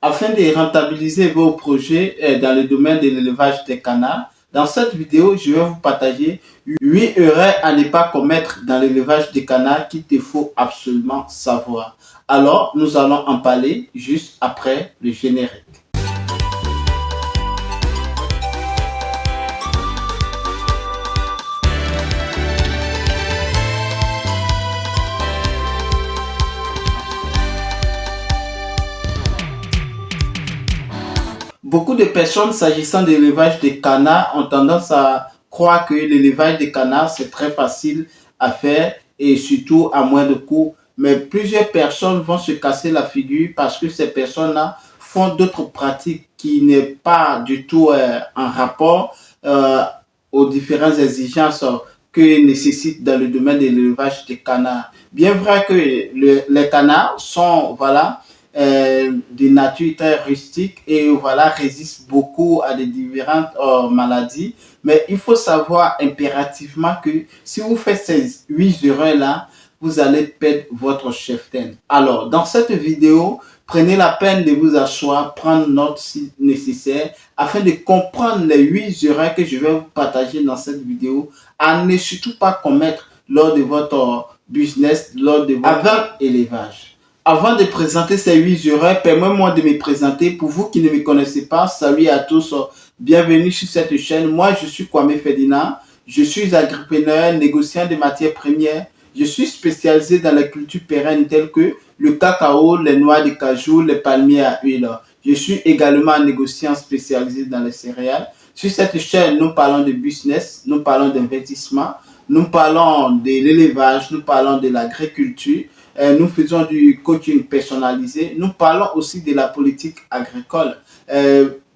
afin de rentabiliser vos projets dans le domaine de l'élevage des canards. Dans cette vidéo, je vais vous partager 8 erreurs à ne pas commettre dans l'élevage des canards qu'il te faut absolument savoir. Alors, nous allons en parler juste après le générique. Beaucoup de personnes, s'agissant de l'élevage des canards, ont tendance à croire que l'élevage des canards, c'est très facile à faire et surtout à moindre coût. Mais plusieurs personnes vont se casser la figure parce que ces personnes-là font d'autres pratiques qui n'est pas du tout en rapport aux différentes exigences que nécessite dans le domaine de l'élevage des canards. Bien vrai que les canards sont, de nature très rustique et résistent beaucoup à des différentes maladies. Mais il faut savoir impérativement que si vous faites ces 8 erreurs-là, vous allez perdre votre cheptel. Alors, dans cette vidéo, prenez la peine de vous asseoir, prendre note si nécessaire, afin de comprendre les 8 erreurs que je vais vous partager dans cette vidéo, à ne surtout pas commettre lors de votre business, lors de votre élevage. Avant de présenter ces 8 erreurs, permettez-moi de me présenter. Pour vous qui ne me connaissez pas, salut à tous, bienvenue sur cette chaîne. Moi, je suis Kwame Ferdinand, je suis agripreneur, négociant de matières premières. Je suis spécialisé dans les cultures pérennes telles que le cacao, les noix de cajou, les palmiers à huile. Je suis également négociant spécialisé dans les céréales. Sur cette chaîne, nous parlons de business, nous parlons d'investissement, nous parlons de l'élevage, nous parlons de l'agriculture. Nous faisons du coaching personnalisé. Nous parlons aussi de la politique agricole.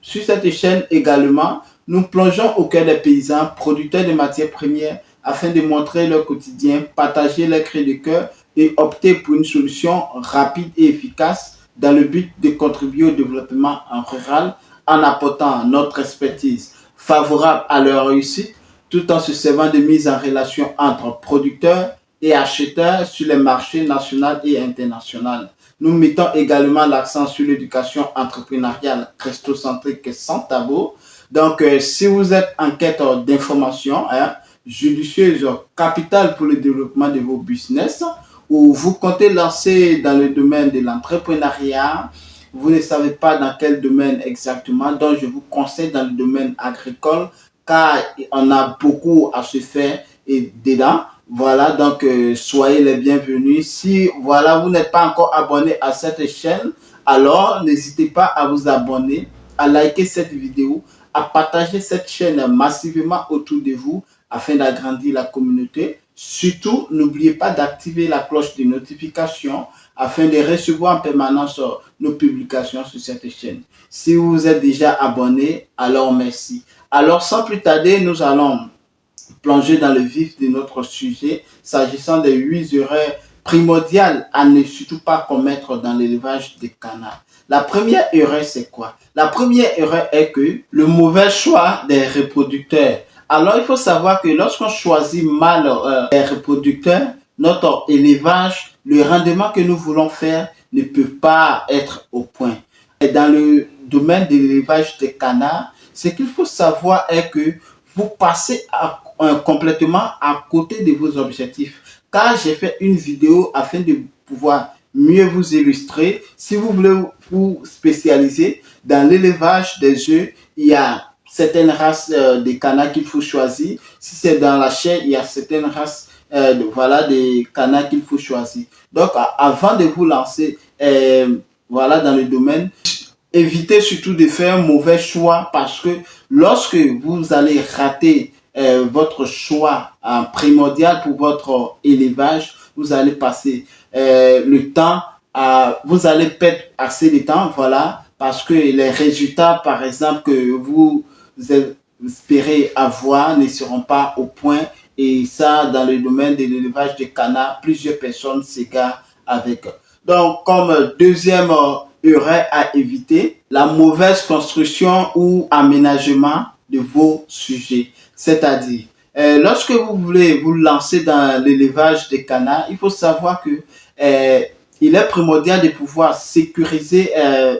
Sur cette chaîne également, nous plongeons au cœur des paysans, producteurs de matières premières, afin de montrer leur quotidien, partager leurs cris de cœur et opter pour une solution rapide et efficace dans le but de contribuer au développement rural en apportant notre expertise favorable à leur réussite, tout en se servant de mise en relation entre producteurs et acheteurs sur les marchés nationaux et internationaux. Nous mettons également l'accent sur l'éducation entrepreneuriale christocentrique sans tabou. Donc, si vous êtes en quête d'informations judicieuses, capitales pour le développement de vos business, ou vous comptez lancer dans le domaine de l'entrepreneuriat, vous ne savez pas dans quel domaine exactement, donc je vous conseille dans le domaine agricole, car on a beaucoup à se faire et dedans. Voilà, donc soyez les bienvenus. Si vous n'êtes pas encore abonné à cette chaîne, alors n'hésitez pas à vous abonner, à liker cette vidéo, à partager cette chaîne massivement autour de vous afin d'agrandir la communauté. Surtout, n'oubliez pas d'activer la cloche de notification afin de recevoir en permanence nos publications sur cette chaîne. Si vous êtes déjà abonné, alors merci. Alors sans plus tarder, nous allons plonger dans le vif de notre sujet s'agissant des 8 erreurs primordiales à ne surtout pas commettre dans l'élevage des canards. La première erreur, c'est quoi? La première erreur est que le mauvais choix des reproducteurs. Alors, il faut savoir que lorsqu'on choisit mal les reproducteurs, notre élevage, le rendement que nous voulons faire ne peut pas être au point. Et dans le domaine de l'élevage des canards, ce qu'il faut savoir est que vous passez complètement à côté de vos objectifs. Car j'ai fait une vidéo afin de pouvoir mieux vous illustrer. Si vous voulez vous spécialiser dans l'élevage des œufs, il y a certaines races de canards qu'il faut choisir. Si c'est dans la chair, il y a certaines races de canards qu'il faut choisir. Donc, avant de vous lancer dans le domaine, évitez surtout de faire un mauvais choix parce que lorsque vous allez rater votre choix primordial pour votre élevage, vous allez passer le temps, vous allez perdre assez de temps, parce que les résultats, par exemple, que vous espérez avoir ne seront pas au point. Et ça, dans le domaine de l'élevage des canards, plusieurs personnes s'égarent avec. Donc, comme deuxième erreur à éviter, la mauvaise construction ou aménagement de vos sujets. C'est-à-dire, lorsque vous voulez vous lancer dans l'élevage des canards, il faut savoir que il est primordial de pouvoir sécuriser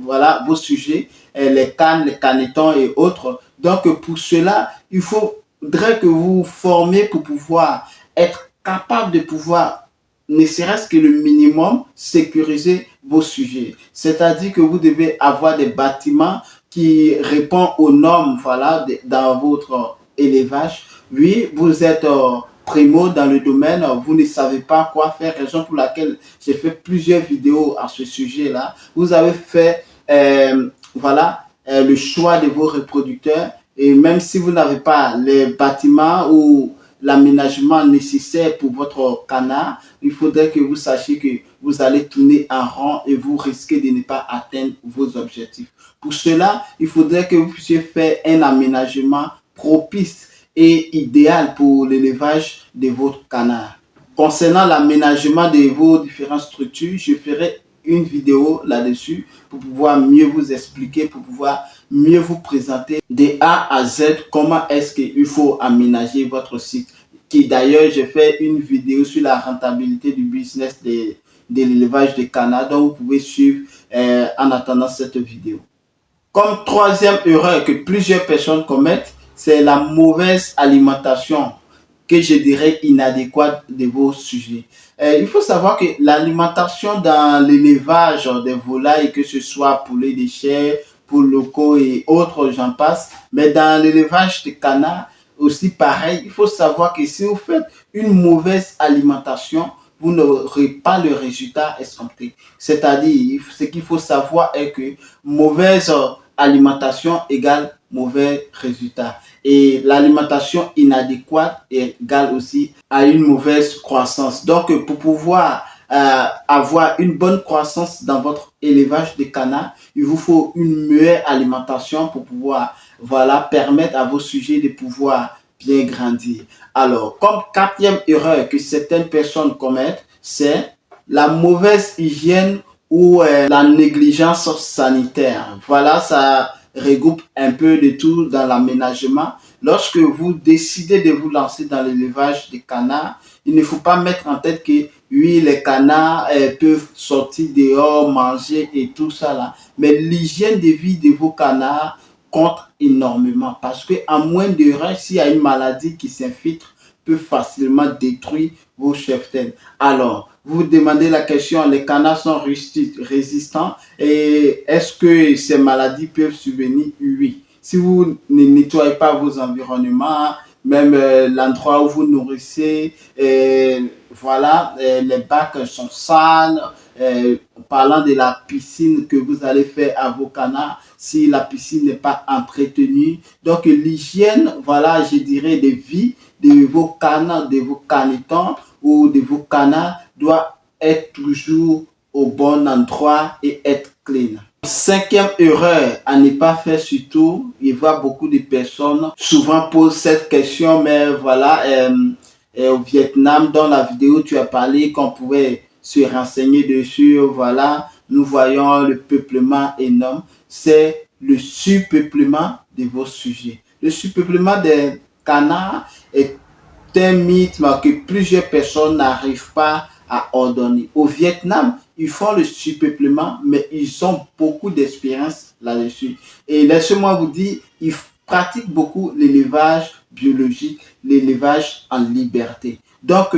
voilà, vos sujets, les cannes, les canetons et autres. Donc, pour cela, il faudrait que vous vous formiez pour pouvoir être capable de pouvoir, ne serait-ce que le minimum, sécuriser vos sujets. C'est-à-dire que vous devez avoir des bâtiments qui répondent aux normes, voilà, dans votre élevage. Oui, vous êtes primo dans le domaine, vous ne savez pas quoi faire, raison pour laquelle j'ai fait plusieurs vidéos à ce sujet-là. Vous avez fait, voilà, le choix de vos reproducteurs et même si vous n'avez pas les bâtiments ou l'aménagement nécessaire pour votre canard, il faudrait que vous sachiez que vous allez tourner en rond et vous risquez de ne pas atteindre vos objectifs. Pour cela, il faudrait que vous puissiez faire un aménagement propice et idéal pour l'élevage de votre canard. Concernant l'aménagement de vos différentes structures, je ferai une vidéo là-dessus pour pouvoir mieux vous expliquer, pour pouvoir mieux vous présenter de A à Z comment est-ce qu'il faut aménager votre site. Qui d'ailleurs, j'ai fait une vidéo sur la rentabilité du business de l'élevage de canards, donc vous pouvez suivre en attendant cette vidéo. Comme troisième erreur que plusieurs personnes commettent, c'est la mauvaise alimentation que je dirais inadéquate de vos sujets. Il faut savoir que l'alimentation dans l'élevage des volailles, que ce soit pour les déchets, pour locaux et autres, j'en passe, mais dans l'élevage des canards, aussi pareil, il faut savoir que si vous faites une mauvaise alimentation, vous n'aurez pas le résultat escompté. C'est-à-dire, ce qu'il faut savoir est que mauvaise alimentation égale mauvais résultat. Et l'alimentation inadéquate égale aussi à une mauvaise croissance. Donc, pour pouvoir avoir une bonne croissance dans votre élevage de canards, il vous faut une meilleure alimentation pour pouvoir, voilà, permettre à vos sujets de pouvoir bien grandir. Alors, comme quatrième erreur que certaines personnes commettent, c'est la mauvaise hygiène ou la négligence sanitaire. Voilà, ça regroupe un peu de tout dans l'aménagement. Lorsque vous décidez de vous lancer dans l'élevage des canards, il ne faut pas mettre en tête que oui, les canards peuvent sortir dehors, manger et tout ça là. Mais l'hygiène de vie de vos canards compte énormément parce que à moins de rien, s'il y a une maladie qui s'infiltre, peut facilement détruire vos cheptels. Alors, vous vous demandez la question, les canards sont résistants et est-ce que ces maladies peuvent survenir? Oui. Si vous ne nettoyez pas vos environnements, même l'endroit où vous nourrissez, voilà, les bacs sont sales. Parlant de la piscine que vous allez faire à vos canards, si la piscine n'est pas entretenue. Donc l'hygiène, voilà, je dirais, de vie de vos canards, de vos canetons ou de vos canards doit être toujours au bon endroit et être clean. Cinquième erreur à ne pas faire surtout, il voit beaucoup de personnes souvent posent cette question, mais voilà, au Vietnam, dans la vidéo, tu as parlé qu'on pouvait se renseigner dessus, voilà, nous voyons le peuplement énorme, c'est le surpeuplement de vos sujets. Le surpeuplement des canards est un mythe que plusieurs personnes n'arrivent pas à ordonner. Au Vietnam, ils font le surpeuplement, mais ils ont beaucoup d'expérience là-dessus. Et laissez-moi vous dire, ils pratiquent beaucoup l'élevage biologique, l'élevage en liberté. Donc,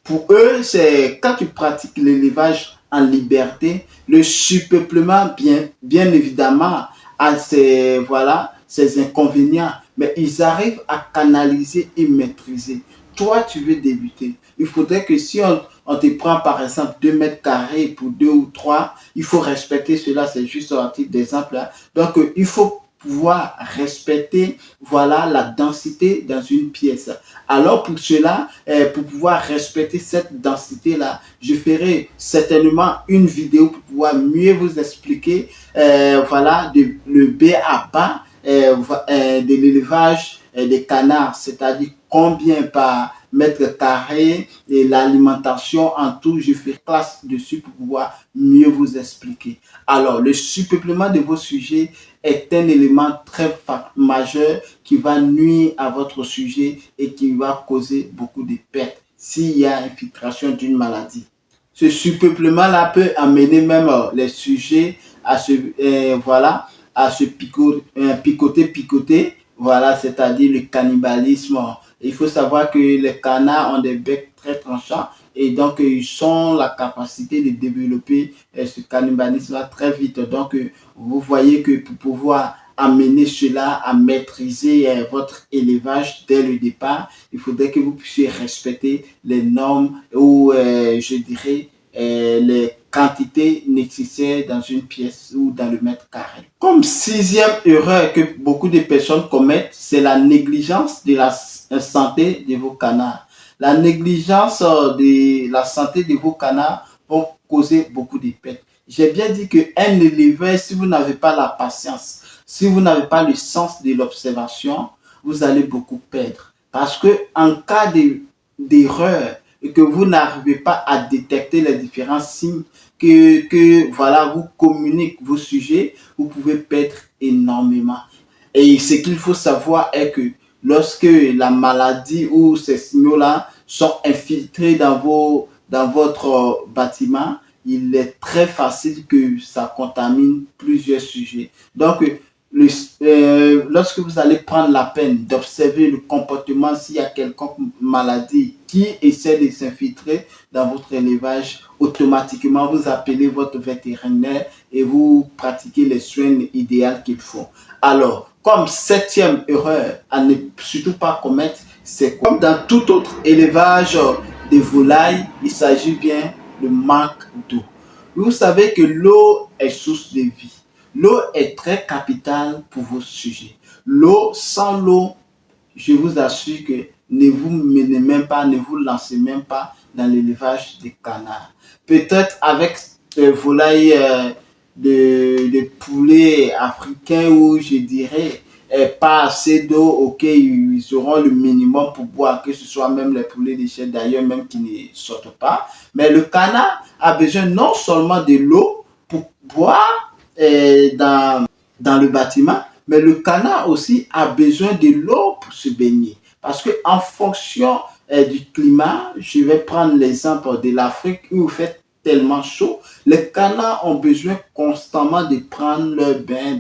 pour eux, c'est quand tu pratiques l'élevage en liberté, le surpeuplement, bien évidemment, a ses, voilà, ses inconvénients, mais ils arrivent à canaliser et maîtriser. Toi, tu veux débuter. Il faudrait que si on te prend par exemple 2 mètres carrés pour 2 ou 3, il faut respecter cela, c'est juste un titre d'exemple. Hein. Donc, il faut pouvoir respecter, voilà, la densité dans une pièce. Alors pour cela, pour pouvoir respecter cette densité-là, je ferai certainement une vidéo pour pouvoir mieux vous expliquer, voilà, le B à bas de l'élevage des canards, c'est-à-dire combien par mètre carré et l'alimentation en tout, je fais classe dessus pour pouvoir mieux vous expliquer. Alors, le surpeuplement de vos sujets est un élément très majeur qui va nuire à votre sujet et qui va causer beaucoup de pertes s'il y a infiltration d'une maladie. ce surpeuplement-là peut amener même les sujets à voilà, à se picoter, voilà, c'est-à-dire le cannibalisme. Il faut savoir que les canards ont des becs très tranchants et donc ils ont la capacité de développer ce cannibalisme très vite. Donc vous voyez que pour pouvoir amener cela à maîtriser votre élevage dès le départ, il faudrait que vous puissiez respecter les normes ou je dirais les quantités nécessaires dans une pièce ou dans le mètre carré. Comme sixième erreur que beaucoup de personnes commettent, c'est la négligence de la santé de vos canards. La négligence de la santé de vos canards vont causer beaucoup de pertes. J'ai bien dit qu'un éleveur, si vous n'avez pas la patience, si vous n'avez pas le sens de l'observation, vous allez beaucoup perdre. Parce que en cas d'erreur et que vous n'arrivez pas à détecter les différents signes voilà, vous communiquent vos sujets, vous pouvez perdre énormément. Et ce qu'il faut savoir est que lorsque la maladie ou ces signaux-là sont infiltrés dans votre bâtiment, il est très facile que ça contamine plusieurs sujets. Donc, lorsque vous allez prendre la peine d'observer le comportement, s'il y a quelconque maladie qui essaie de s'infiltrer dans votre élevage, automatiquement vous appelez votre vétérinaire et vous pratiquez les soins idéaux qu'il faut. Alors, comme septième erreur à ne surtout pas commettre, c'est comme dans tout autre élevage de volailles, il s'agit bien du manque d'eau. Vous savez que l'eau est source de vie. L'eau est très capitale pour vos sujets. L'eau, sans l'eau, je vous assure que ne vous menez même pas, ne vous lancez même pas dans l'élevage des canards. Peut-être avec des volailles de poulets africains où je dirais pas assez d'eau, ok, ils auront le minimum pour boire, que ce soit même les poulets de chair d'ailleurs, même qui ne sortent pas. Mais le canard a besoin non seulement de l'eau pour boire dans le bâtiment, mais le canard aussi a besoin de l'eau pour se baigner. Parce que en fonction du climat, je vais prendre l'exemple de l'Afrique où vous faites tellement chaud, les canards ont besoin constamment de prendre leur bain,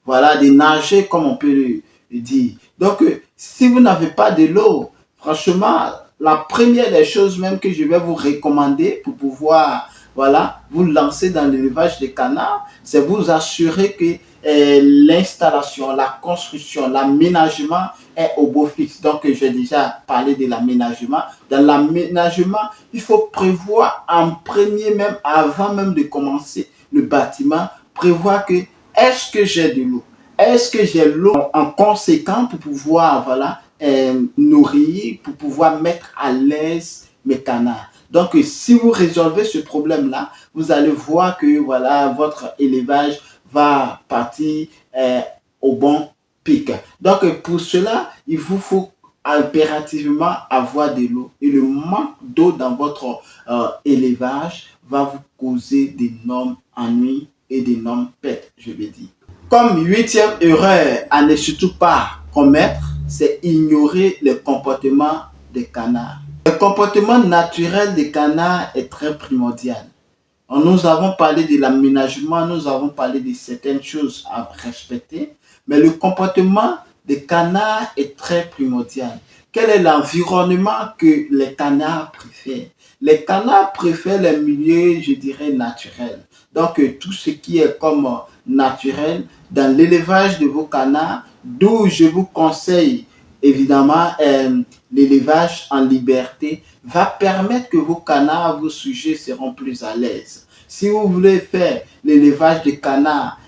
voilà, de nager comme on peut le dire. Donc, si vous n'avez pas de l'eau, franchement, la première des choses même que je vais vous recommander pour pouvoir, voilà, vous lancer dans l'élevage des canards, c'est vous assurer que l'installation, la construction, l'aménagement est au beau fixe. Donc, j'ai déjà parlé de l'aménagement. Dans l'aménagement, il faut prévoir en premier, même avant même de commencer le bâtiment, prévoir que est-ce que j'ai de l'eau? Est-ce que j'ai l'eau en conséquent pour pouvoir, voilà, nourrir, pour pouvoir mettre à l'aise mes canards? Donc, si vous résolvez ce problème-là, vous allez voir que, voilà, votre élevage va partir au bon pic. Donc, pour cela, il vous faut impérativement avoir de l'eau. Et le manque d'eau dans votre élevage va vous causer d'énormes ennuis et d'énormes pertes, je vais dire. Comme huitième erreur à ne surtout pas commettre, c'est ignorer le comportement des canards. Le comportement naturel des canards est très primordial. Nous avons parlé de l'aménagement, nous avons parlé de certaines choses à respecter, mais le comportement des canards est très primordial. Quel est l'environnement que les canards préfèrent? Les canards préfèrent les milieux, je dirais, naturels. Donc, tout ce qui est comme naturel dans l'élevage de vos canards, d'où je vous conseille évidemment l'élevage en liberté, va permettre que vos canards, vos sujets seront plus à l'aise. Si vous voulez faire l'élevage de canards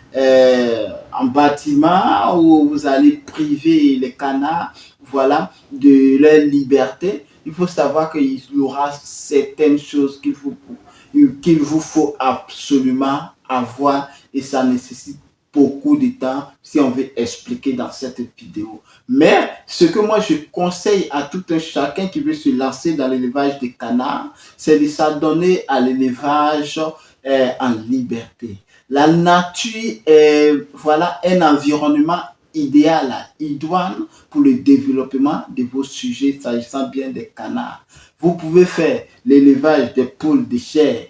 en bâtiment où vous allez priver les canards, voilà, de leur liberté, il faut savoir qu'il y aura certaines choses qu'il vous faut absolument avoir et ça nécessite beaucoup de temps si on veut expliquer dans cette vidéo. Mais ce que moi je conseille à tout un chacun qui veut se lancer dans l'élevage des canards, c'est de s'adonner à l'élevage en liberté. La nature est voilà, un environnement idéal, idoine pour le développement de vos sujets s'agissant bien des canards. Vous pouvez faire l'élevage des poules de chair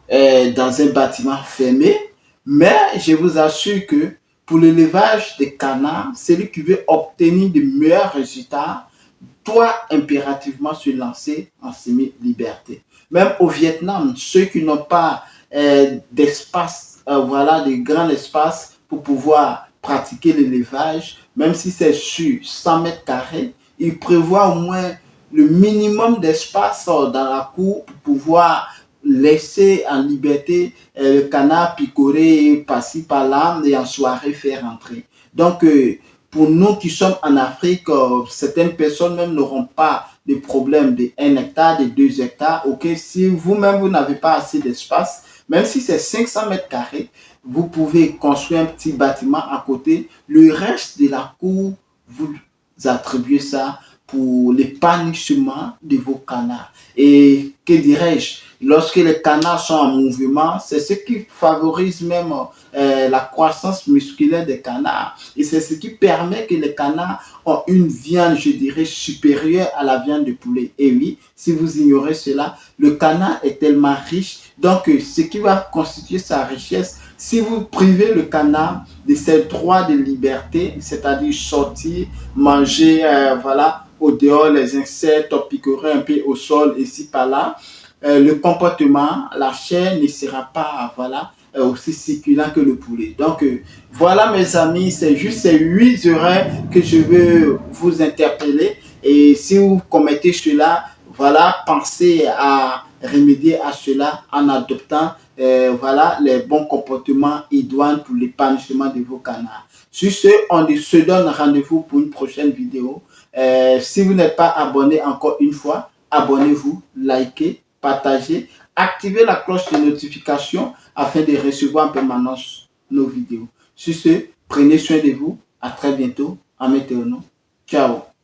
dans un bâtiment fermé, mais je vous assure que pour l'élevage des canards, celui qui veut obtenir de meilleurs résultats doit impérativement se lancer en semi-liberté. Même au Vietnam, ceux qui n'ont pas d'espace, voilà, de grands espaces pour pouvoir pratiquer l'élevage, même si c'est sur 100 mètres carrés, ils prévoient au moins le minimum d'espace dans la cour pour pouvoir laisser en liberté le canard picorer par-ci par-là et en soirée faire rentrer. Donc, pour nous qui sommes en Afrique, certaines personnes même n'auront pas de problème de 1 hectare, de 2 hectares. Ok, si vous-même, vous n'avez pas assez d'espace, même si c'est 500 mètres carrés, vous pouvez construire un petit bâtiment à côté. Le reste de la cour, vous attribuez ça pour l'épanouissement de vos canards. Et que dirais-je, lorsque les canards sont en mouvement, c'est ce qui favorise même la croissance musculaire des canards. Et c'est ce qui permet que les canards ont une viande, je dirais, supérieure à la viande de poulet. Et oui, si vous ignorez cela, le canard est tellement riche. Donc, ce qui va constituer sa richesse, si vous privez le canard de ses droits de liberté, c'est-à-dire sortir, manger, voilà, au dehors, les insectes, piquerer un peu au sol, ici, par là, le comportement, la chair ne sera pas, voilà, aussi succulent que le poulet. Donc, voilà mes amis, c'est juste ces 8 erreurs que je veux vous interpeller. Et si vous commettez cela, voilà, pensez à remédier à cela en adoptant voilà, les bons comportements idoines pour l'épanouissement de vos canards. Sur ce, on se donne rendez-vous pour une prochaine vidéo. Si vous n'êtes pas abonné encore une fois, abonnez-vous, likez, partagez, activez la cloche de notification afin de recevoir en permanence nos vidéos. Sur ce, prenez soin de vous. À très bientôt. Amen. Ciao.